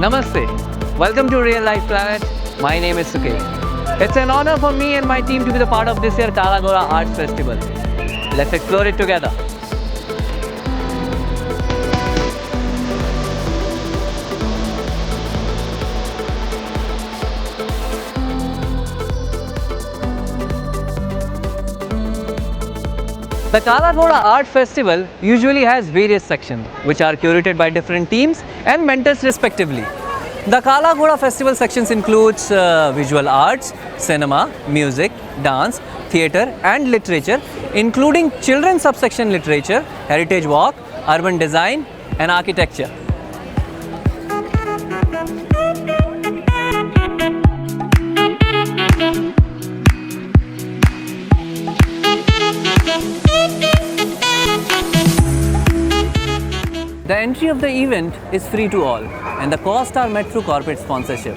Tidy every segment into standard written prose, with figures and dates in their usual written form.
Namaste. Welcome to Real Life Planet. My name is Sukesh. It's an honor for me and my team to be the part of this year's Kala Ghoda Arts Festival. Let's explore it together. The Kala Ghoda Art Festival usually has various sections which are curated by different teams and mentors respectively. The Kala Ghoda Festival sections includes visual arts, cinema, music, dance, theatre and literature, including children's subsection literature, heritage walk, urban design and architecture. The entry of the event is free to all and the costs are met through corporate sponsorship.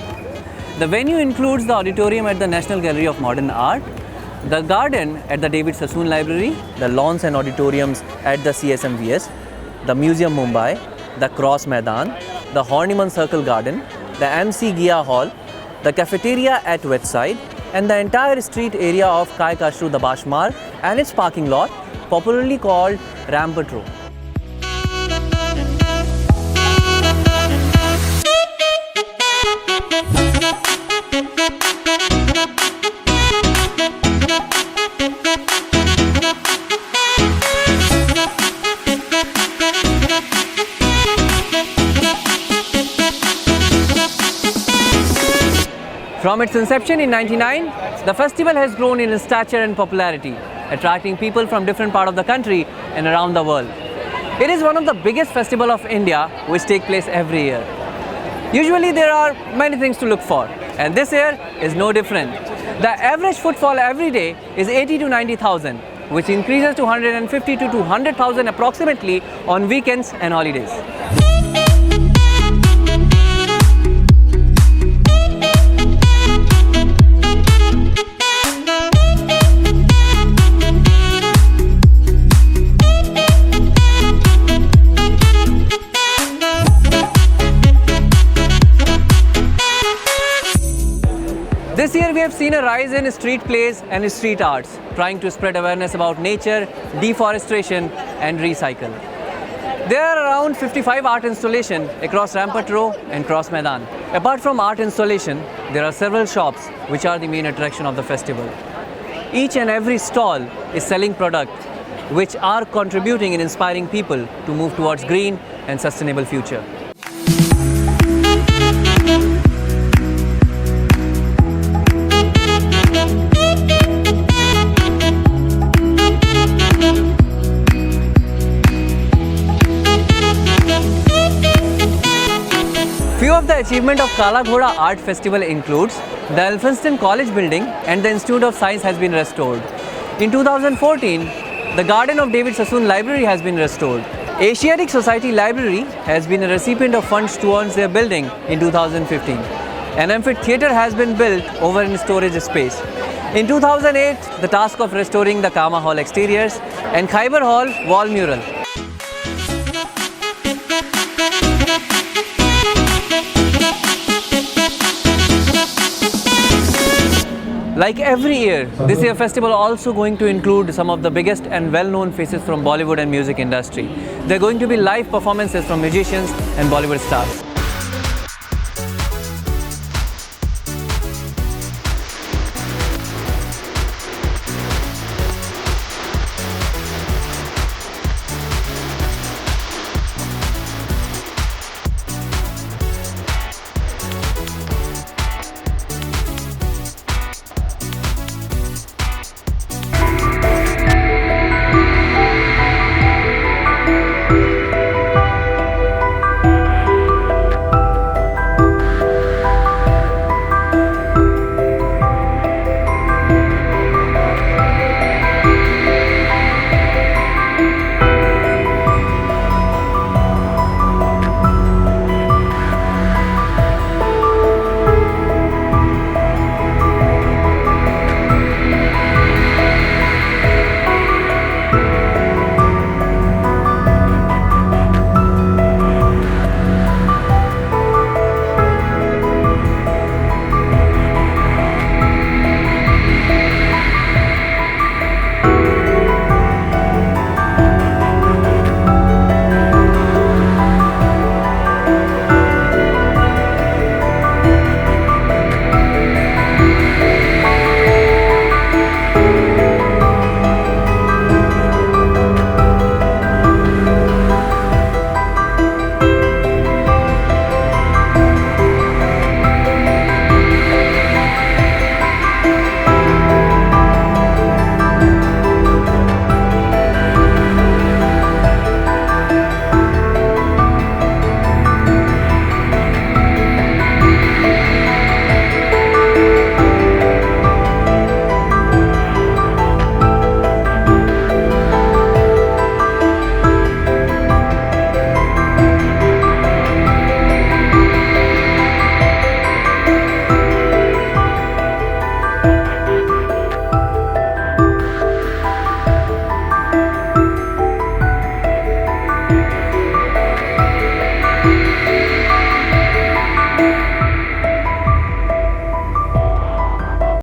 The venue includes the auditorium at the National Gallery of Modern Art, the garden at the David Sassoon Library, the lawns and auditoriums at the CSMVS, the Museum Mumbai, the Cross Maidan, the Horniman Circle Garden, the MC Gia Hall, the cafeteria at Westside, and the entire street area of Kai Kashru the Bashmar and its parking lot, popularly called Rampart Row. From its inception in 1999, the festival has grown in stature and popularity, attracting people from different parts of the country and around the world. It is one of the biggest festivals of India which take place every year. Usually there are many things to look for, and this year is no different. The average footfall every day is 80 to 90,000, which increases to 150 to 200,000 approximately on weekends and holidays. This year we have seen a rise in street plays and street arts, trying to spread awareness about nature, deforestation and recycle. There are around 55 art installations across Rampart Row and Cross Maidan. Apart from art installation, there are several shops which are the main attraction of the festival. Each and every stall is selling products which are contributing in inspiring people to move towards green and sustainable future. Few of the achievement of Kala Ghoda Art Festival includes the Elphinstone College building and the Institute of Science has been restored. In 2014, the garden of David Sassoon Library has been restored. Asiatic Society Library has been a recipient of funds towards their building in 2015. An amphitheatre has been built over in storage space. In 2008, the task of restoring the Kama Hall exteriors and Khyber Hall wall mural. Like every year, this year festival also going to include some of the biggest and well-known faces from Bollywood and music industry. There are going to be live performances from musicians and Bollywood stars.